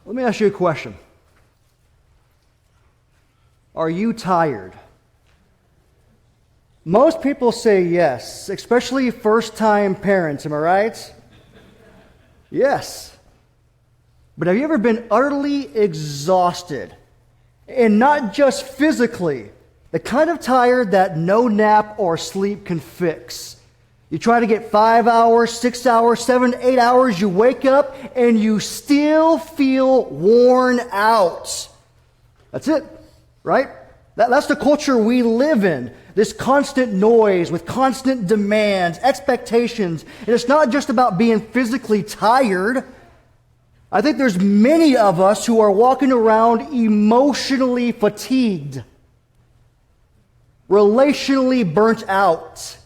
Let me ask you a question. Are you tired? Most people say yes, especially first-time parents, am I right? Yes. But have you ever been utterly exhausted? And not just physically, the kind of tired that no nap or sleep can fix. You try to get 5 hours, 6 hours, 7, 8 hours, you wake up and you still feel worn out. That's it, right? That's the culture we live in. This constant noise with constant demands, expectations. And it's not just about being physically tired. I think there's many of us who are walking around emotionally fatigued, relationally burnt out,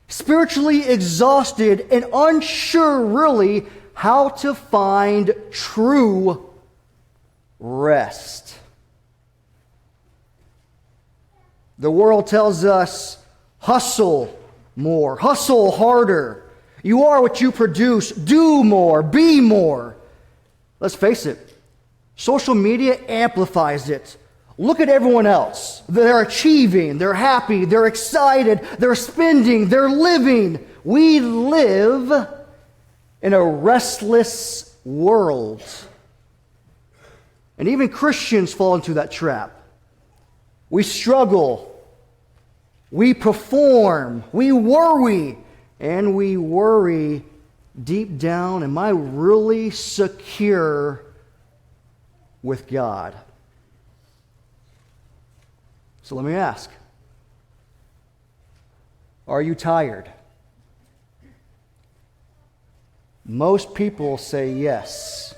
spiritually exhausted, and unsure really how to find true rest. The world tells us, hustle more, hustle harder. You are what you produce. Do more, be more. Let's face it, social media amplifies it. Look at everyone else. They're achieving, they're happy, they're excited, they're spending, they're living. We live in a restless world. And even Christians fall into that trap. We struggle, we perform, we worry, and we worry deep down, am I really secure with God? So let me ask, are you tired? Most people say yes.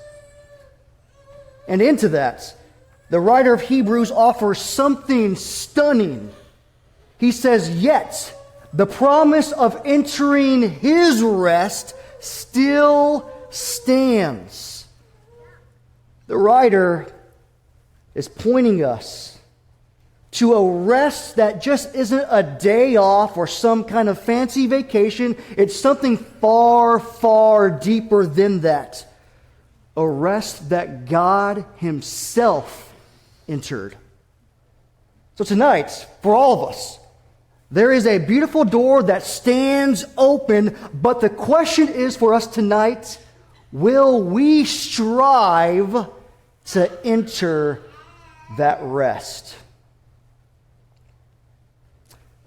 And into that, the writer of Hebrews offers something stunning. He says, yet the promise of entering his rest still stands. The writer is pointing us to a rest that just isn't a day off or some kind of fancy vacation. It's something far, far deeper than that. A rest that God himself entered. So tonight, for all of us, there is a beautiful door that stands open, but the question is for us tonight, will we strive to enter that rest?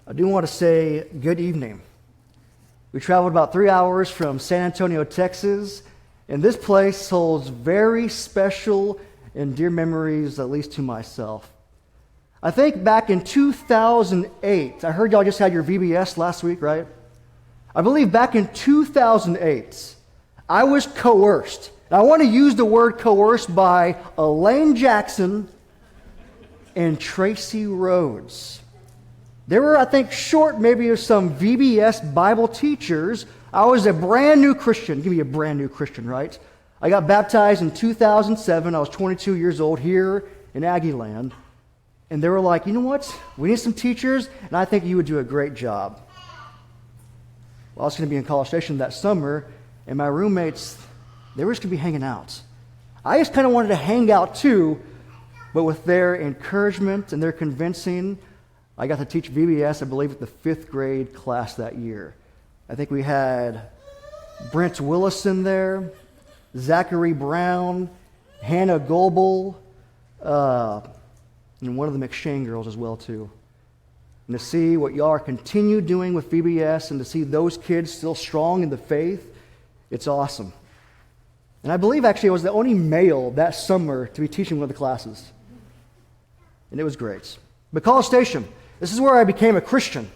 I do want to say good evening. We traveled about 3 hours from San Antonio, Texas, and this place holds very special and dear memories, at least to myself. I think back in 2008, I heard y'all just had your VBS last week, right? I believe back in 2008, I was coerced. And I want to use the word coerced by Elaine Jackson and Tracy Rhodes. They were, I think, short maybe of some VBS Bible teachers. I was a brand new Christian. Give me a brand new Christian, right? I got baptized in 2007. I was 22 years old here in Aggie Land. And they were like, you know what? We need some teachers, and I think you would do a great job. Well, I was going to be in College Station that summer, and my roommates, they were just going to be hanging out. I just kind of wanted to hang out too, but with their encouragement and their convincing, I got to teach VBS, I believe, with the 5th grade class that year. I think we had Brent Willison there, Zachary Brown, Hannah Goebel, and one of the McShane girls as well, too. And to see what y'all are continue doing with VBS and to see those kids still strong in the faith, it's awesome. And I believe, actually, I was the only male that summer to be teaching one of the classes. And it was great. But College Station, this is where I became a Christian.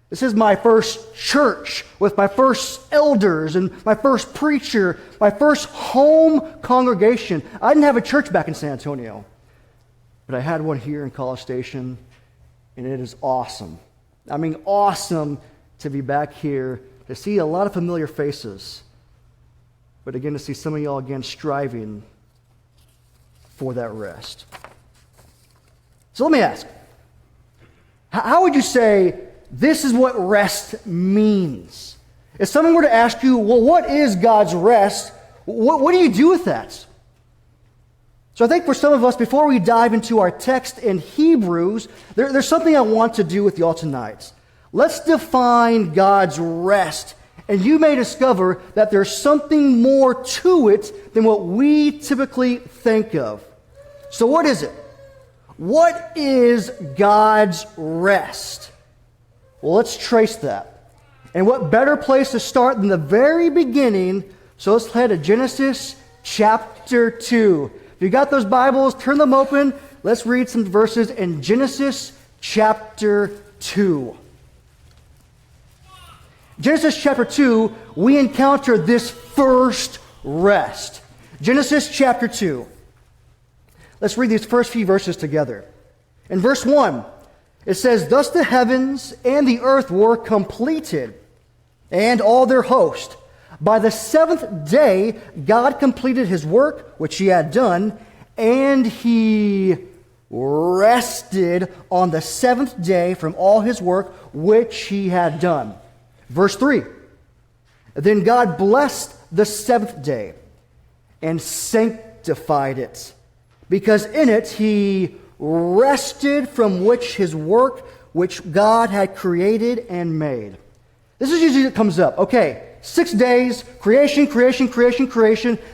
This is my first church with my first elders and my first preacher, my first home congregation. I didn't have a church back in San Antonio, but I had one here in College Station, and it is awesome. I mean, awesome to be back here, to see a lot of familiar faces, but again, to see some of y'all again striving for that rest. So let me ask, how would you say this is what rest means? If someone were to ask you, well, what is God's rest? What do you do with that? So I think for some of us, before we dive into our text in Hebrews, there's something I want to do with y'all tonight. Let's define God's rest. And you may discover that there's something more to it than what we typically think of. So what is it? What is God's rest? Well, let's trace that. And what better place to start than the very beginning? So let's head to Genesis chapter 2. If you got those Bibles, turn them open. Let's read some verses in Genesis chapter 2. Genesis chapter 2, we encounter this first rest. Genesis chapter 2. Let's read these first few verses together. In verse 1, it says, "Thus the heavens and the earth were completed, and all their host. By the seventh day, God completed his work, which he had done, and he rested on the seventh day from all his work, which he had done." Verse 3, "Then God blessed the seventh day and sanctified it, because in it he rested from which his work, which God had created and made." This is usually what comes up. Okay, 6 days, creation.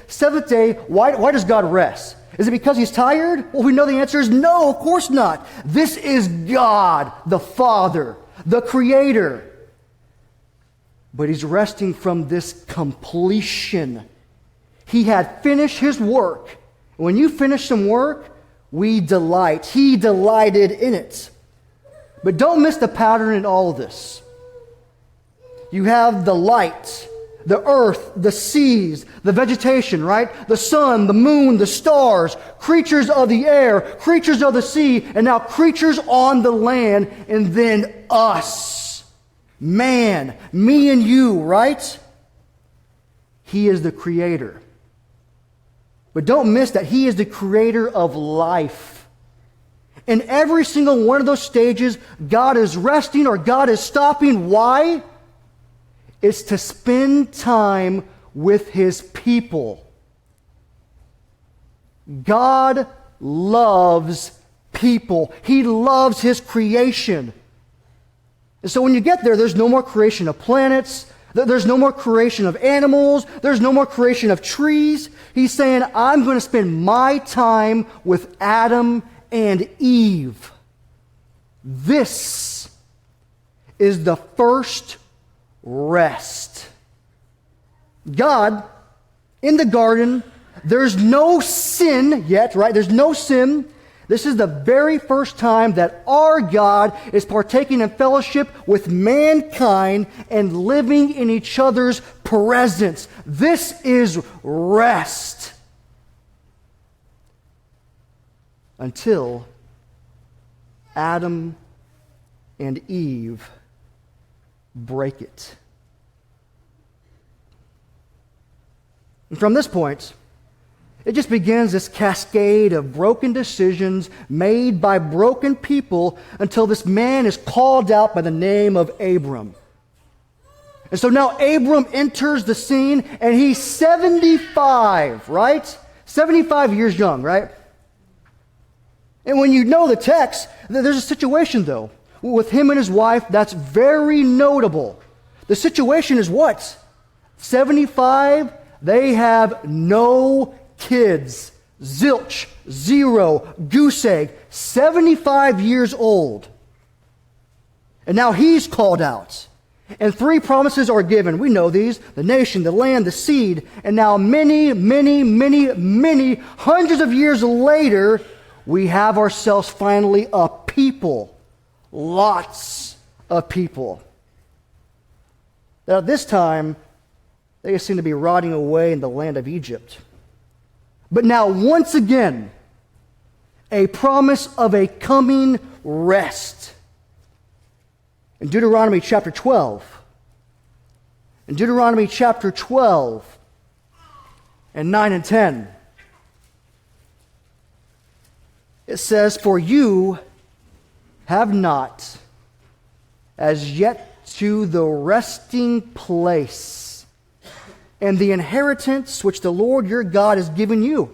Seventh day, why does God rest? Is it because he's tired? Well, we know the answer is no, of course not. This is God, the Father, the Creator. But he's resting from this completion. He had finished his work. When you finish some work, we delight. He delighted in it. But don't miss the pattern in all of this. You have the light, the earth, the seas, the vegetation, right? The sun, the moon, the stars, creatures of the air, creatures of the sea, and now creatures on the land, and then us. Man, me and you, right? He is the creator. But don't miss that he is the creator of life. In every single one of those stages, God is resting or God is stopping. Why? It's to spend time with his people. God loves people. He loves his creation. And so when you get there, there's no more creation of planets. There's no more creation of animals. There's no more creation of trees. He's saying, I'm going to spend my time with Adam and Eve. This is the first rest. God, in the garden, there's no sin yet, right? There's no sin. This is the very first time that our God is partaking in fellowship with mankind and living in each other's presence. This is rest. Until Adam and Eve break it. And from this point, it just begins this cascade of broken decisions made by broken people until this man is called out by the name of Abram. And so now Abram enters the scene and he's 75, right? 75 years young, right? And when you know the text, there's a situation though. With him and his wife, that's very notable. The situation is what? 75, they have no kids. Zilch, zero, goose egg, 75 years old. And now he's called out. And 3 promises are given. We know these: the nation, the land, the seed. And now many hundreds of years later, we have ourselves finally a people. Lots of people. Now at this time, they seem to be rotting away in the land of Egypt. But now once again, a promise of a coming rest. In Deuteronomy chapter 12. In Deuteronomy chapter 12 and 9 and 10. It says, "For you have not as yet to the resting place and the inheritance which the Lord your God has given you.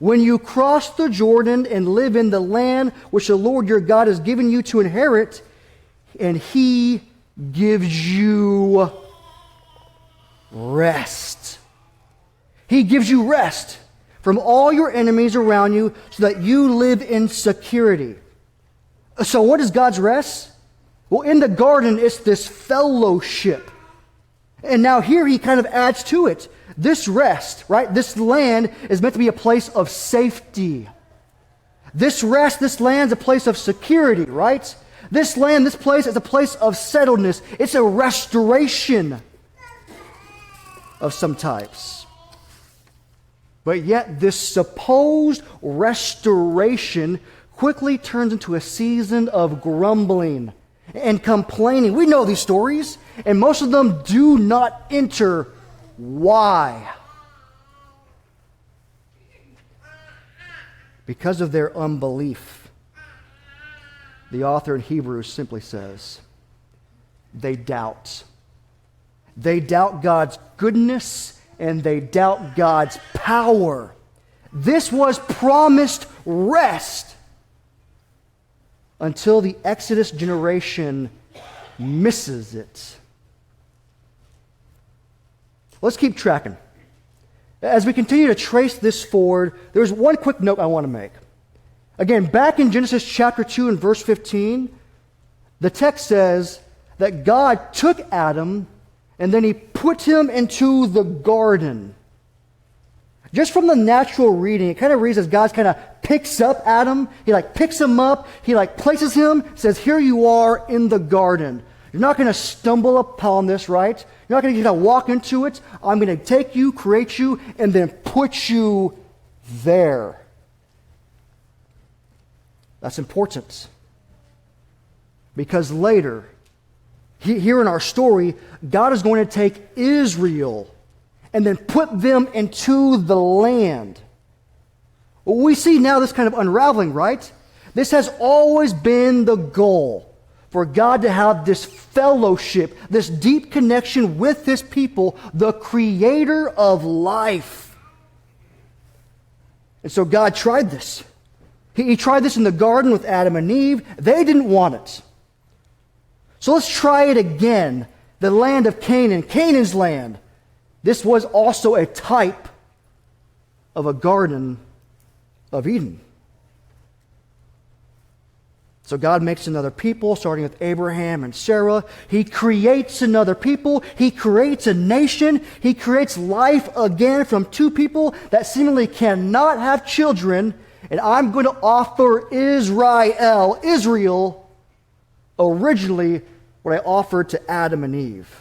when you cross the Jordan and live in the land which the Lord your God has given you to inherit, and He gives you rest. He gives you rest from all your enemies around you so that you live in security. So what is God's rest? Well, in the garden, it's this fellowship. And now here He kind of adds to it. This rest, right? This land is meant to be a place of safety. This rest, this land's a place of security, right? This land, this place is a place of settledness. It's a restoration of some types. But yet this supposed restoration quickly turns into a season of grumbling and complaining. We know these stories, and most of them do not enter. Why? Because of their unbelief. The author in Hebrews simply says, they doubt. They doubt God's goodness and they doubt God's power. This was promised rest until the Exodus generation misses it. Let's keep tracking. As we continue to trace this forward, there's one quick note I want to make. Again, back in Genesis chapter 2 and verse 15, the text says that God took Adam and then He put him into the garden. Just from the natural reading, it kind of reads as God kind of picks up Adam. He picks him up. He places him, says, here you are in the garden. You're not going to stumble upon this, right? You're not going to walk into it. I'm going to take you, create you, and then put you there. That's important. Because later, here in our story, God is going to take Israel and then put them into the land. We see now this kind of unraveling, right? This has always been the goal, for God to have this fellowship, this deep connection with His people, the creator of life. And so God tried this. He tried this in the garden with Adam and Eve. They didn't want it. So let's try it again. The land of Canaan, Canaan's land. This was also a type of a garden of Eden. So God makes another people, starting with Abraham and Sarah. He creates another people. He creates a nation. He creates life again from two people that seemingly cannot have children. And I'm going to offer Israel, originally what I offered to Adam and Eve.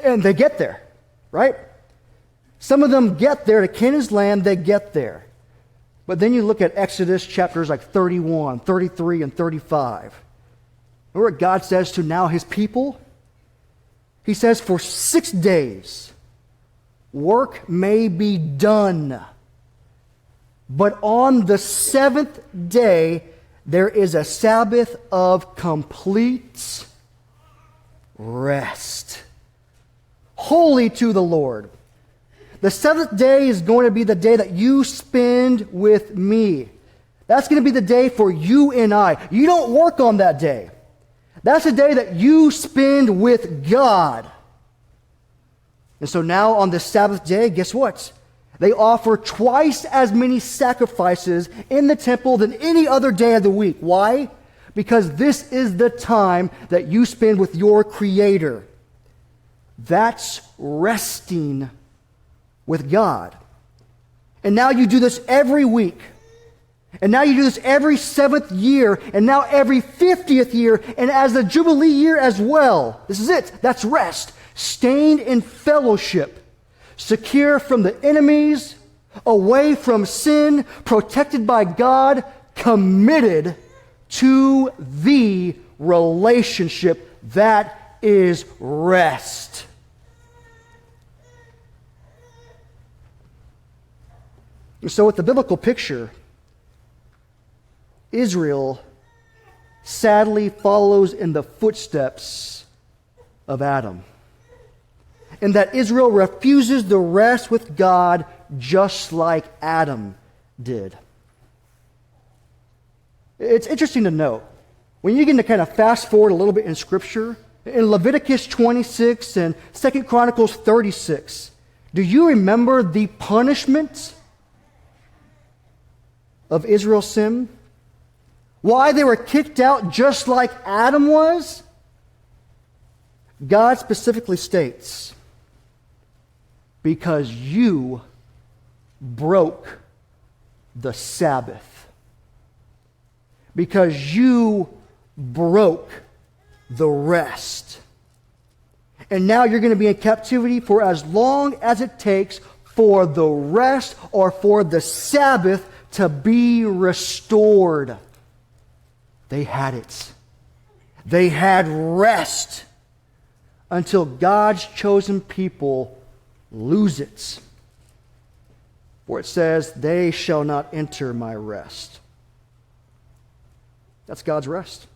And they get there, right? Some of them get there to Canaan's land, they get there. But then you look at Exodus chapters 31, 33, and 35. Remember what God says to now His people? He says, for 6 days, work may be done. But on the seventh day, there is a Sabbath of complete rest. Holy to the Lord. The seventh day is going to be the day that you spend with me. That's going to be the day for you and I. You don't work on that day. That's the day that you spend with God. And so now on the Sabbath day, guess what? They offer twice as many sacrifices in the temple than any other day of the week. Why? Because this is the time that you spend with your Creator. That's resting with God. And now you do this every week. And now you do this every 7th year. And now every 50th year. And as the Jubilee year as well. This is it. That's rest. Stained in fellowship. Secure from the enemies. Away from sin. Protected by God. Committed to the relationship. That is rest. And so with the biblical picture, Israel sadly follows in the footsteps of Adam. And that Israel refuses the rest with God just like Adam did. It's interesting to note, when you begin to kind of fast forward a little bit in Scripture, in Leviticus 26 and 2 Chronicles 36, do you remember the punishment of Israel's sin? Why they were kicked out just like Adam was? God specifically states, because you broke the Sabbath. Because you broke the rest. And now you're going to be in captivity for as long as it takes for the rest or for the Sabbath to be restored. They had it. They had rest until God's chosen people lose it. For it says, they shall not enter my rest. That's God's rest.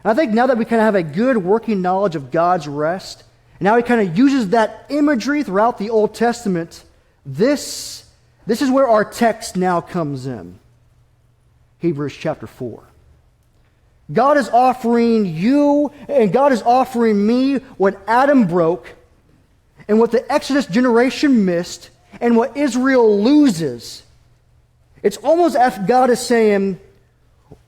And I think now that we kind of have a good working knowledge of God's rest, and now He kind of uses that imagery throughout the Old Testament, this is where our text now comes in. Hebrews chapter 4. God is offering you and God is offering me what Adam broke and what the Exodus generation missed and what Israel loses. It's almost as if God is saying,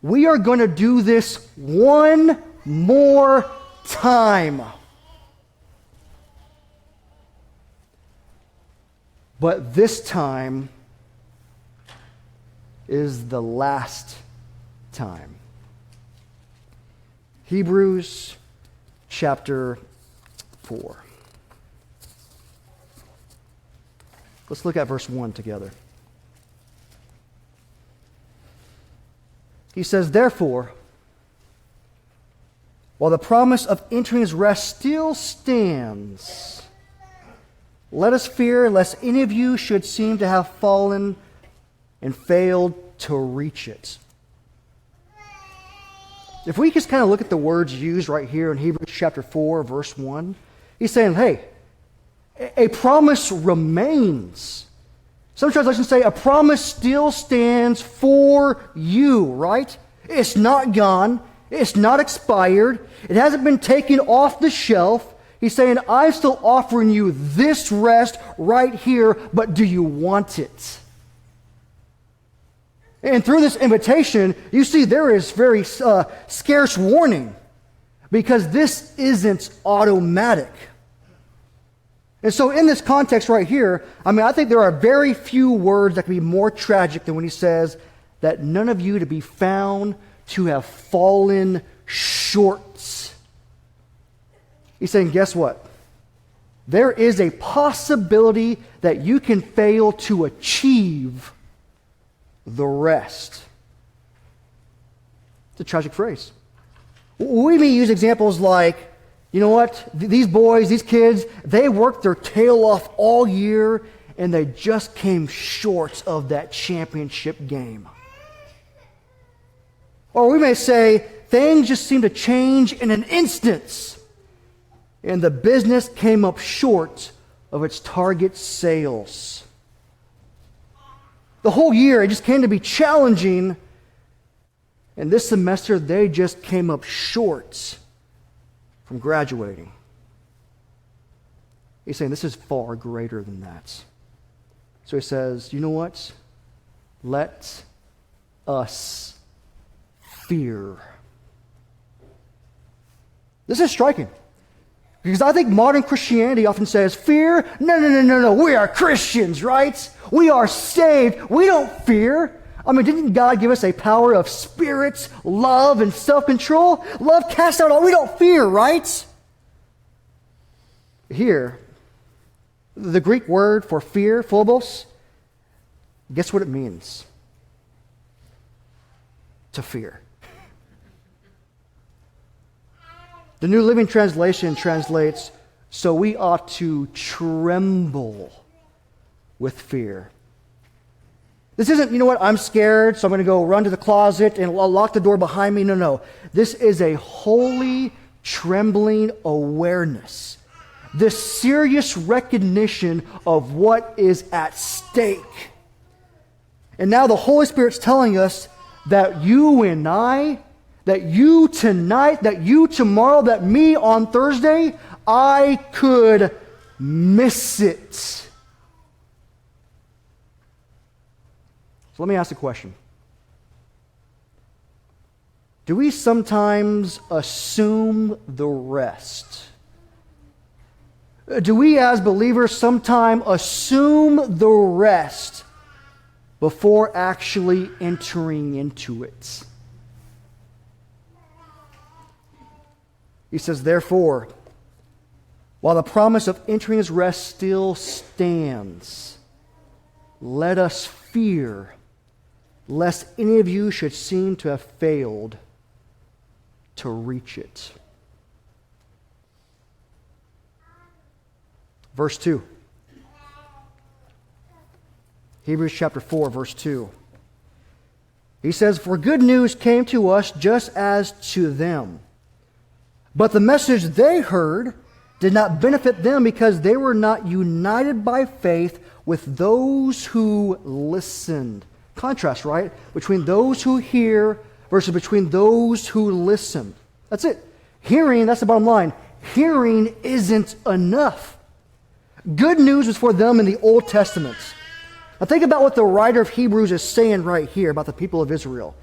we are going to do this one more time. But this time is the last time. Hebrews chapter 4. Let's look at verse 1 together. He says, therefore, while the promise of entering His rest still stands, let us fear lest any of you should seem to have fallen and failed to reach it. If we just kind of look at the words used right here in Hebrews chapter 4, verse 1, he's saying, hey, a promise remains. Some translations say a promise still stands for you, right? It's not gone. It's not expired. It hasn't been taken off the shelf. He's saying, I'm still offering you this rest right here, but do you want it? And through this invitation, you see there is very scarce warning, because this isn't automatic. And so in this context right here, I think there are very few words that can be more tragic than when he says that none of you to be found to have fallen short. He's saying, guess what? There is a possibility that you can fail to achieve the rest. It's a tragic phrase. We may use examples like, you know what? These boys, these kids, they worked their tail off all year and they just came short of that championship game. Or we may say, things just seem to change in an instant and the business came up short of its target sales. The whole year, it just came to be challenging. And this semester, they just came up short from graduating. He's saying this is far greater than that. So he says, you know what? Let us fear. This is striking. Because I think modern Christianity often says, fear? No. We are Christians, right? We are saved. We don't fear. Didn't God give us a power of spirit, love, and self-control? Love casts out all. We don't fear, right? Here, the Greek word for fear, phobos, guess what it means? To fear. The New Living Translation translates, so we ought to tremble with fear. This isn't, you know what, I'm scared, so I'm going to go run to the closet and lock the door behind me. No. This is a holy, trembling awareness this serious recognition of what is at stake. And now the Holy Spirit's telling us that you and I, that you tonight, that you tomorrow, that me on Thursday, I could miss it. So let me ask a question. Do we sometimes assume the rest? Do we as believers sometimes assume the rest before actually entering into it? He says, therefore, while the promise of entering his rest still stands, let us fear, lest any of you should seem to have failed to reach it. Verse 2. Hebrews chapter 4, verse 2. He says, for good news came to us just as to them. But the message they heard did not benefit them because they were not united by faith with those who listened. Contrast, right? Between those who hear versus between those who listen. That's it. Hearing, that's the bottom line. Hearing isn't enough. Good news was for them in the Old Testament. Now think about what the writer of Hebrews is saying right here about the people of Israel.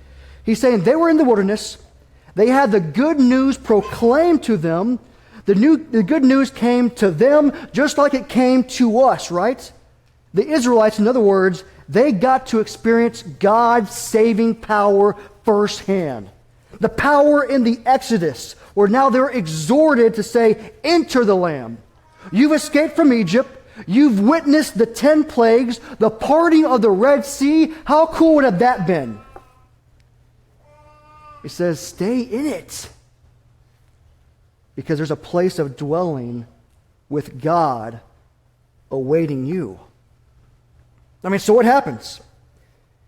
He's saying they were in the wilderness. They had the good news proclaimed to them. The good news came to them just like it came to us, right? The Israelites, in other words, they got to experience God's saving power firsthand. The power in the Exodus, where now they're exhorted to say, enter the land. You've escaped from Egypt. You've witnessed the 10 plagues, the parting of the Red Sea. How cool would have that been? He says, stay in it. Because there's a place of dwelling with God awaiting you. I mean, so what happens?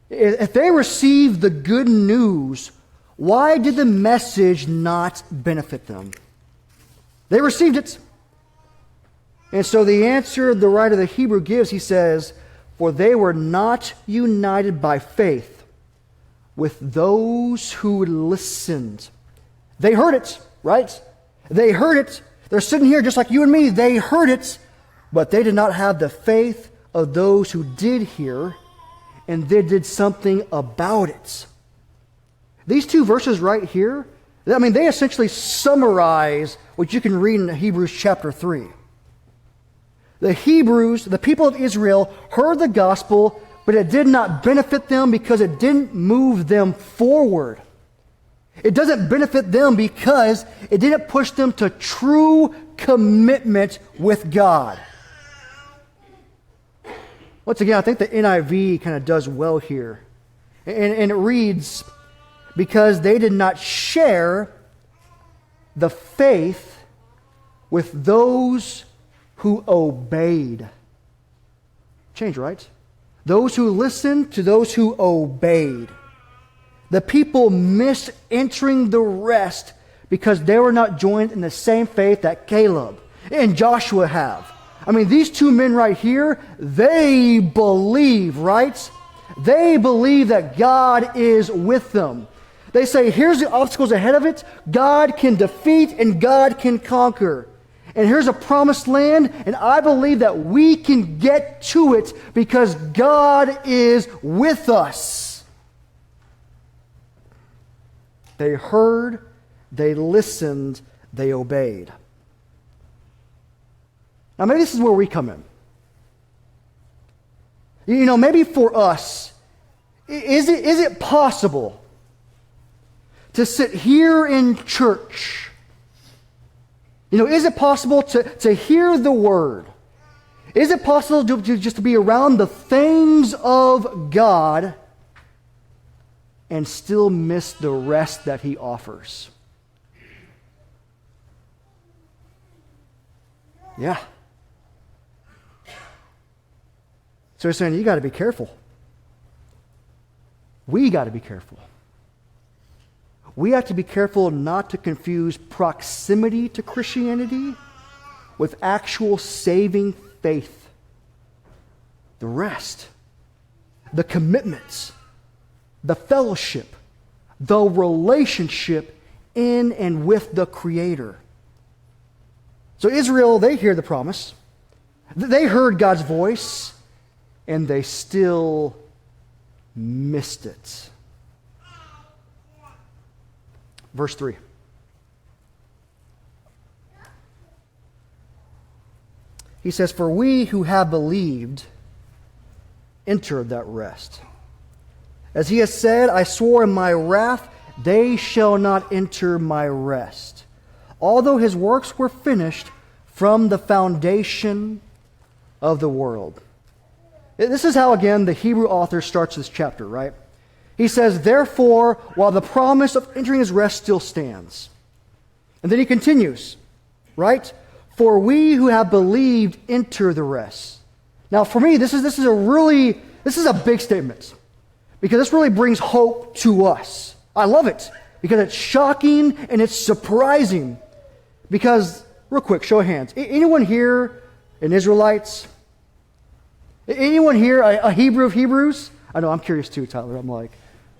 If they received the good news, why did the message not benefit them? They received it. And so the answer the writer of the Hebrew gives, he says, for they were not united by faith with those who listened. They heard it, right? They heard it. They're sitting here just like you and me. They heard it, but they did not have the faith of those who did hear, and they did something about it. These two verses right here, I mean, they essentially summarize what you can read in Hebrews chapter 3. The Hebrews, the people of Israel, heard the gospel, but it did not benefit them because it didn't move them forward. It doesn't benefit them because it didn't push them to true commitment with God. Once again, I think the NIV kind of does well here. And it reads, because they did not share the faith with those who obeyed. Change, right? Those who listened to those who obeyed. The people missed entering the rest because they were not joined in the same faith that Caleb and Joshua have. I mean, these two men right here, they believe, right? They believe that God is with them. They say, here's the obstacles ahead of it. God can defeat and God can conquer. And here's a promised land, and I believe that we can get to it because God is with us. They heard, they listened, they obeyed. Now maybe this is where we come in. You know, maybe for us, is it possible to sit here in church? You know, is it possible to hear the word? Is it possible to just be around the things of God and still miss the rest that He offers? Yeah. So he's saying, you got to be careful. We got to be careful. We have to be careful not to confuse proximity to Christianity with actual saving faith. The rest, the commitments, the fellowship, the relationship in and with the Creator. So Israel, they hear the promise. They heard God's voice, and they still missed it. Verse 3. He says, "For we who have believed enter that rest. As he has said, I swore in my wrath, they shall not enter my rest. Although his works were finished from the foundation of the world." This is how, again, the Hebrew author starts this chapter, right? He says, "Therefore, while the promise of entering his rest still stands." And then he continues, right? "For we who have believed enter the rest." Now, for me, this is a big statement, because this really brings hope to us. I love it because it's shocking and it's surprising. Because, real quick, show of hands. Anyone here an Israelites? Anyone here a Hebrew of Hebrews? I know, I'm curious too, Tyler. I'm like,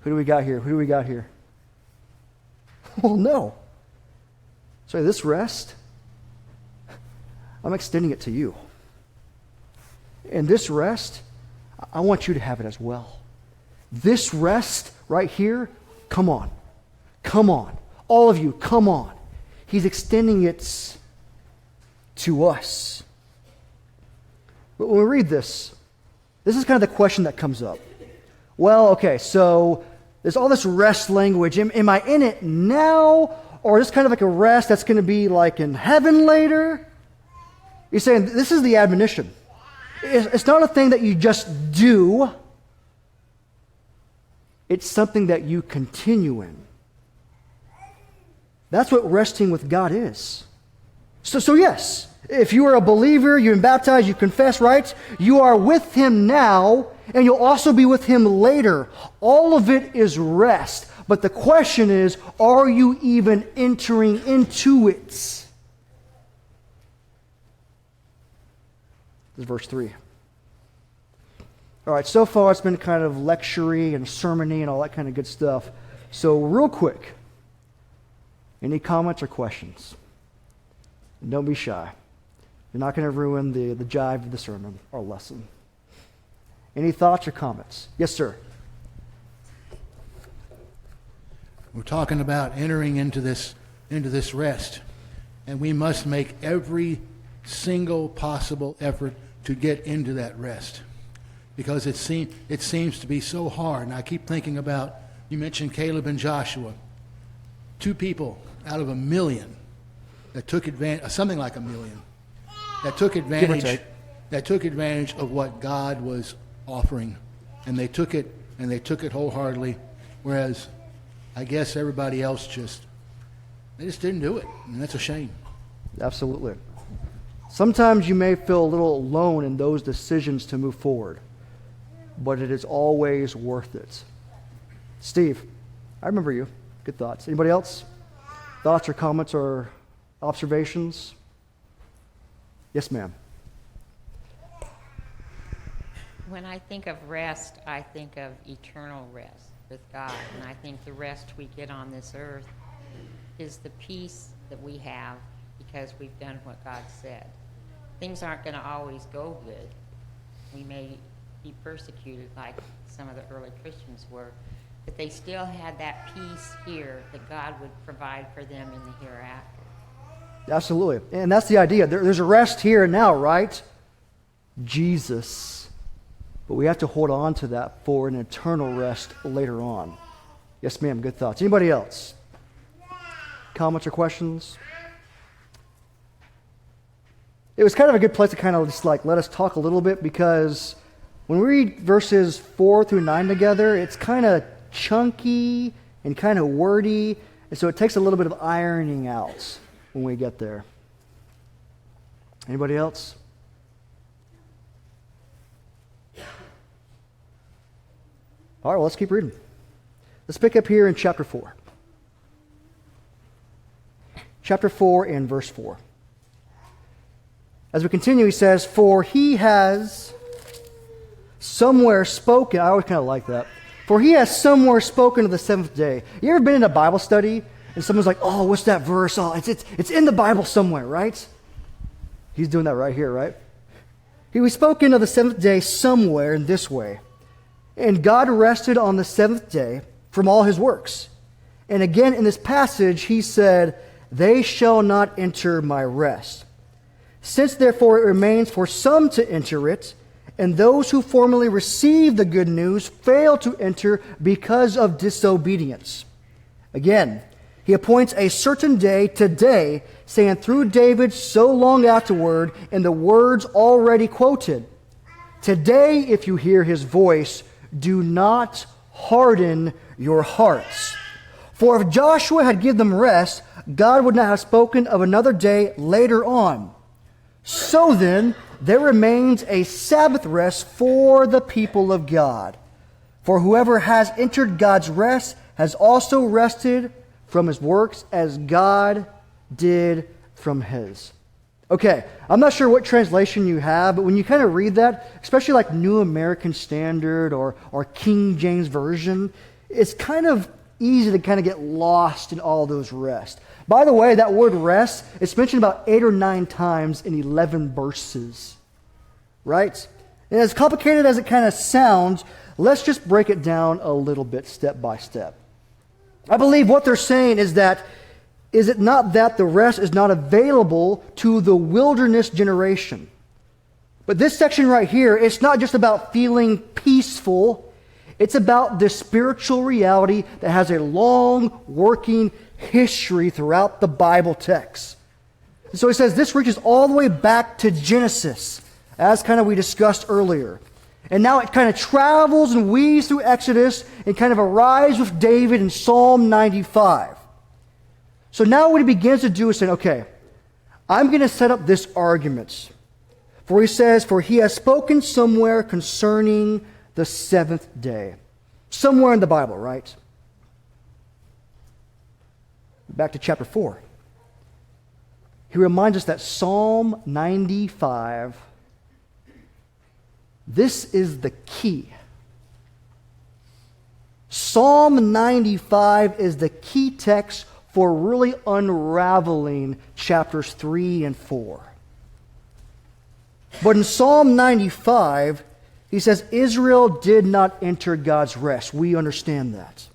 who do we got here? Who do we got here? Well, no. So this rest, I'm extending it to you. And this rest, I want you to have it as well. This rest right here, come on. Come on. All of you, come on. He's extending it to us. But when we read this is kind of the question that comes up. Well, okay, so there's all this rest language. Am I in it now? Or is this kind of like a rest that's going to be like in heaven later? You're saying this is the admonition. It's not a thing that you just do. It's something that you continue in. That's what resting with God is. So yes, if you are a believer, you've been baptized, you confess, right? You are with Him now, and you'll also be with Him later. All of it is rest. But the question is, are you even entering into it? This is verse 3. All right, so far it's been kind of lecture-y and sermon-y and all that kind of good stuff. So real quick, any comments or questions? And don't be shy. You're not going to ruin the jive of the sermon or lesson. Any thoughts or comments? Yes, sir. We're talking about entering into this rest, and we must make every single possible effort to get into that rest, because it seems to be so hard. And I keep thinking about, you mentioned Caleb and Joshua, 2 people out of 1 million that took advantage, something like 1 million, that took advantage of what God was offering, and they took it wholeheartedly, whereas I guess everybody else just didn't do it, and that's a shame. Absolutely. Sometimes you may feel a little alone in those decisions to move forward, but it is always worth it. Steve, I remember you. Good thoughts. Anybody else? Thoughts or comments or observations? Yes, ma'am. When I think of rest, I think of eternal rest with God. And I think the rest we get on this earth is the peace that we have because we've done what God said. Things aren't going to always go good. We may be persecuted like some of the early Christians were, but they still had that peace here that God would provide for them in the hereafter. Absolutely. And that's the idea. There's a rest here and now, right? Jesus. But we have to hold on to that for an eternal rest later on. Yes, ma'am. Good thoughts. Anybody else? Comments or questions? It was kind of a good place to kind of just like let us talk a little bit, because when we read verses 4 through 9 together, it's kind of chunky and kind of wordy, and so it takes a little bit of ironing out when we get there. Anybody else? All right, well, let's keep reading. Let's pick up here in chapter 4. Chapter 4 and verse 4. As we continue, he says, for he has somewhere spoken. I always kind of like that. For he has somewhere spoken of the seventh day. You ever been in a Bible study and someone's like, oh, what's that verse? Oh, it's in the Bible somewhere, right? He's doing that right here, right? He was spoken of the seventh day somewhere in this way. And God rested on the seventh day from all his works. And again in this passage, he said, they shall not enter my rest. Since therefore it remains for some to enter it, and those who formerly received the good news fail to enter because of disobedience. Again, he appoints a certain day today, saying through David so long afterward in the words already quoted, today if you hear his voice, do not harden your hearts. For if Joshua had given them rest, God would not have spoken of another day later on. So then, there remains a Sabbath rest for the people of God. For whoever has entered God's rest has also rested from his works as God did from his. Okay, I'm not sure what translation you have, but when you kind of read that, especially like New American Standard or King James Version, it's kind of easy to kind of get lost in all those rest. By the way, that word rest, it's mentioned about 8 or 9 times in 11 verses. Right? And as complicated as it kind of sounds, let's just break it down a little bit step by step. I believe what they're saying is that, is it not that the rest is not available to the wilderness generation? But this section right here, it's not just about feeling peaceful. It's about the spiritual reality that has a long working history throughout the Bible text. So he says this reaches all the way back to Genesis, as kind of we discussed earlier. And now it kind of travels and weaves through Exodus and kind of arrives with David in Psalm 95. So now what he begins to do is saying, okay, I'm going to set up this argument. For he says, for he has spoken somewhere concerning the seventh day. Somewhere in the Bible, right? Back to chapter 4. He reminds us that Psalm 95, this is the key. Psalm 95 is the key text for really unraveling chapters 3 and 4. But in Psalm 95, he says, Israel did not enter God's rest. We understand that.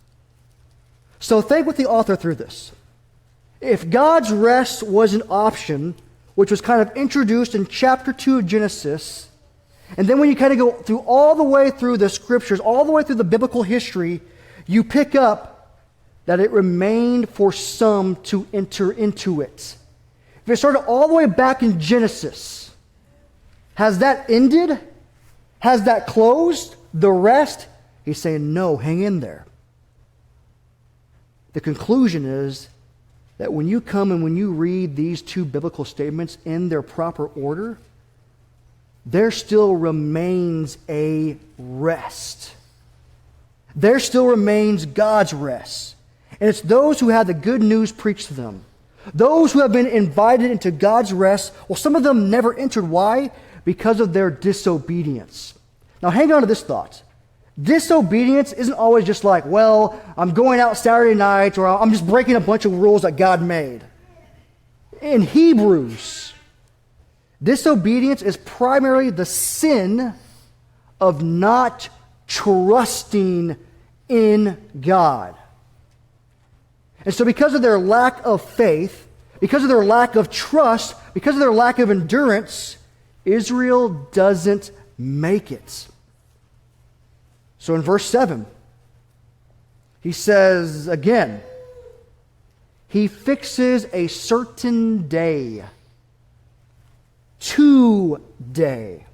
So think with the author through this. If God's rest was an option, which was kind of introduced in chapter 2 of Genesis, and then when you kind of go through all the way through the scriptures, all the way through the biblical history, you pick up that it remained for some to enter into it. If it started all the way back in Genesis, has that ended? Has that closed? The rest? He's saying, no, hang in there. The conclusion is that when you come and when you read these two biblical statements in their proper order, there still remains a rest. There still remains God's rest. And it's those who have the good news preached to them. Those who have been invited into God's rest, well, some of them never entered. Why? Because of their disobedience. Now hang on to this thought. Disobedience isn't always just like, well, I'm going out Saturday night or I'm just breaking a bunch of rules that God made. In Hebrews, disobedience is primarily the sin of not trusting in God. And so because of their lack of faith, because of their lack of trust, because of their lack of endurance, Israel doesn't make it. So in verse 7, he says again, he fixes a certain day, today,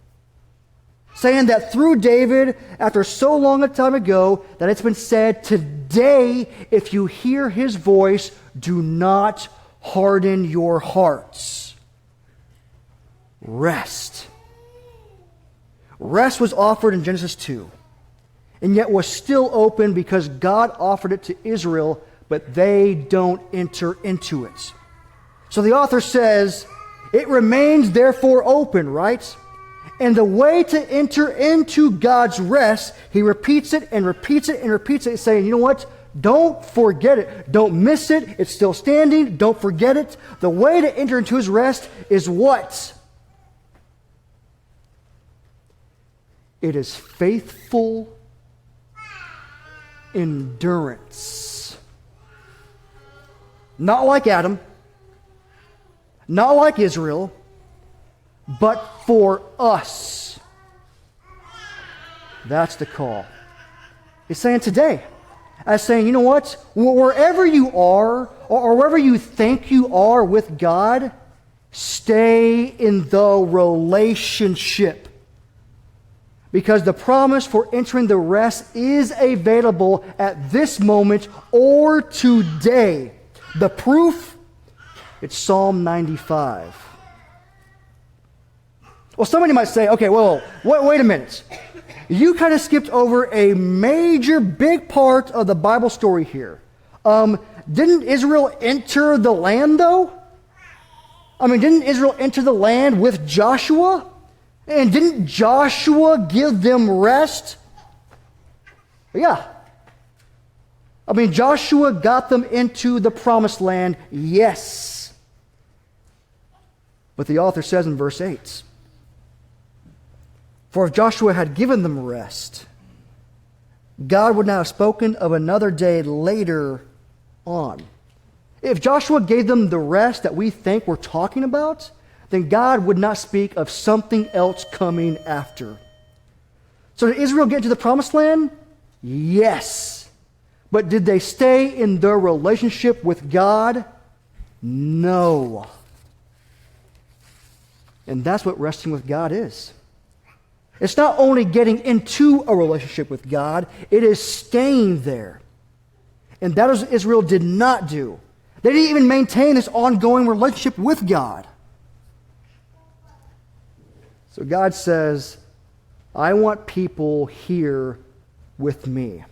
saying that through David, after so long a time ago, that it's been said, today, if you hear his voice, do not harden your hearts. Rest. Rest was offered in Genesis 2. And yet was still open because God offered it to Israel, but they don't enter into it. So the author says, It remains therefore open, right? And the way to enter into God's rest, he repeats it and repeats it and repeats it, saying, you know what? Don't forget it. Don't miss it. It's still standing. Don't forget it. The way to enter into his rest is what? It is faithful endurance. Not like Adam, not like Israel, but for us. That's the call. He's saying today, as saying, you know what? Wherever you are, or wherever you think you are with God, stay in the relationship. Because the promise for entering the rest is available at this moment or today. The proof, it's Psalm 95. Well, somebody might say, okay, well, wait a minute. You kind of skipped over a major, big part of the Bible story here. Didn't Israel enter the land, though? Didn't Israel enter the land with Joshua? And didn't Joshua give them rest? Yeah. Joshua got them into the promised land, yes. But the author says in verse 8, for if Joshua had given them rest, God would not have spoken of another day later on. If Joshua gave them the rest that we think we're talking about, then God would not speak of something else coming after. So did Israel get to the promised land? Yes. But did they stay in their relationship with God? No. And that's what resting with God is. It's not only getting into a relationship with God, it is staying there. And that is what Israel did not do. They didn't even maintain this ongoing relationship with God. So God says, I want people here with me.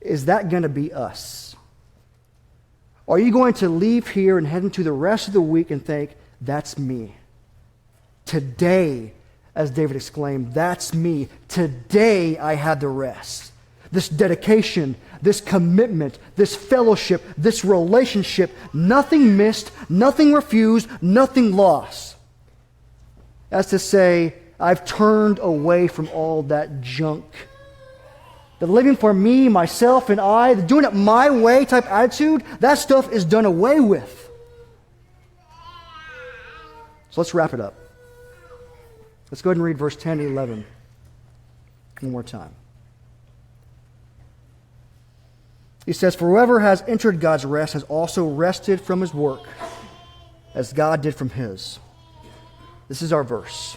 Is that going to be us? Are you going to leave here and head into the rest of the week and think, that's me? Today, as David exclaimed, that's me. Today I had the rest. This dedication, this commitment, this fellowship, this relationship, nothing missed, nothing refused, nothing lost. As to say, I've turned away from all that junk. The living for me, myself, and I, the doing it my way type attitude, that stuff is done away with. So let's wrap it up. Let's go ahead and read verse 10 and 11 one more time. He says, for whoever has entered God's rest has also rested from his work, as God did from his. This is our verse.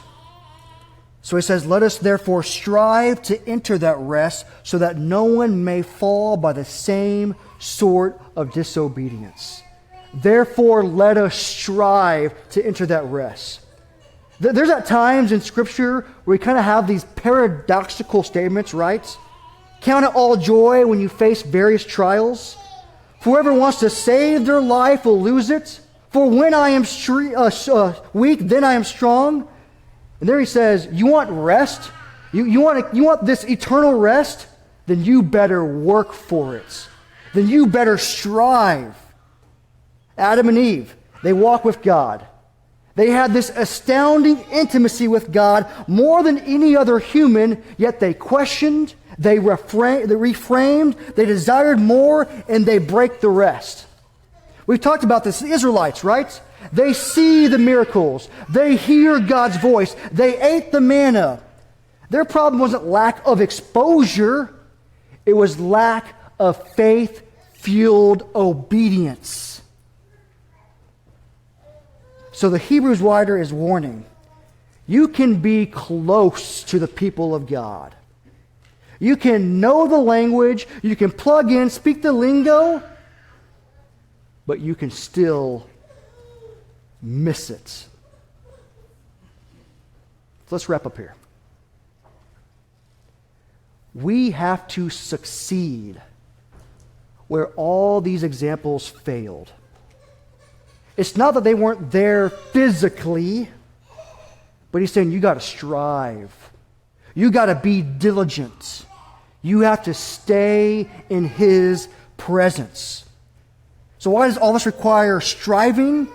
So he says, let us therefore strive to enter that rest so that no one may fall by the same sort of disobedience. Therefore, let us strive to enter that rest. There's at times in Scripture where we kind of have these paradoxical statements, right? Count it all joy when you face various trials. For whoever wants to save their life will lose it. For when I am weak, then I am strong. And there he says, you want rest? You want this eternal rest? Then you better work for it. Then you better strive. Adam and Eve, they walk with God. They had this astounding intimacy with God more than any other human, yet they questioned, they reframed, they desired more, and they break the rest. We've talked about this, the Israelites, right? They see the miracles. They hear God's voice. They ate the manna. Their problem wasn't lack of exposure. It was lack of faith-fueled obedience. So the Hebrews writer is warning, you can be close to the people of God. You can know the language, you can plug in, speak the lingo, but you can still miss it. So let's wrap up here. We have to succeed where all these examples failed. It's not that they weren't there physically, but he's saying you got to strive. You got to be diligent. You have to stay in his presence. So why does all this require striving,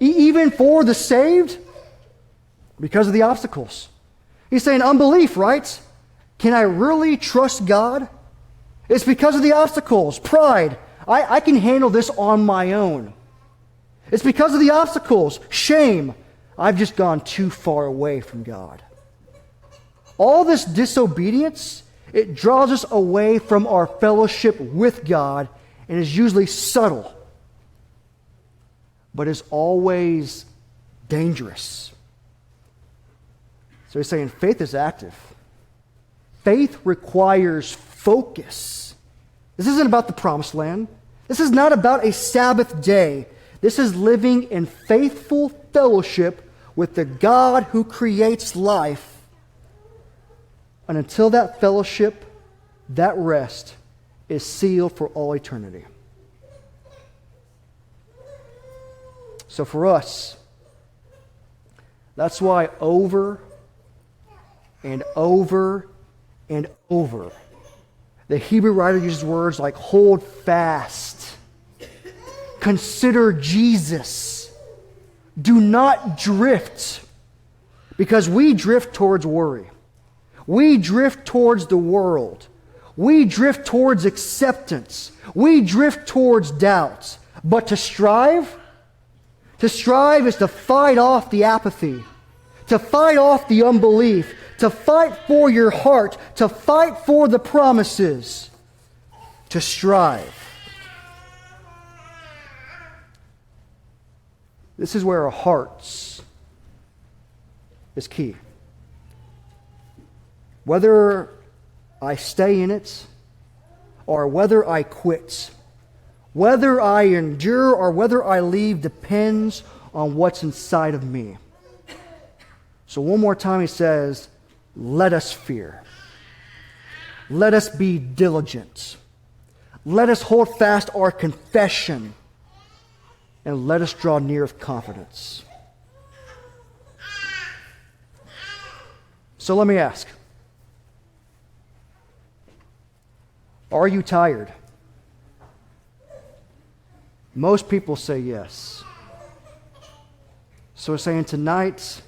even for the saved? Because of the obstacles. He's saying unbelief, right? Can I really trust God? It's because of the obstacles. Pride. I can handle this on my own. It's because of the obstacles. Shame. I've just gone too far away from God. All this disobedience, it draws us away from our fellowship with God and is usually subtle, but is always dangerous. So he's saying faith is active. Faith requires focus. This isn't about the promised land. This is not about a Sabbath day. This is living in faithful fellowship with the God who creates life. And until that fellowship, that rest is sealed for all eternity. So for us, that's why over and over and over, the Hebrew writer uses words like hold fast, consider Jesus, do not drift, because we drift towards worry. We drift towards the world. We drift towards acceptance. We drift towards doubts. But to strive is to fight off the apathy, to fight off the unbelief, to fight for your heart, to fight for the promises, to strive. This is where our hearts is key. Whether I stay in it or whether I quit, whether I endure or whether I leave depends on what's inside of me. So one more time he says, let us fear. Let us be diligent. Let us hold fast our confession. And let us draw near with confidence. So let me ask. Are you tired? Most people say yes. So we're saying tonight,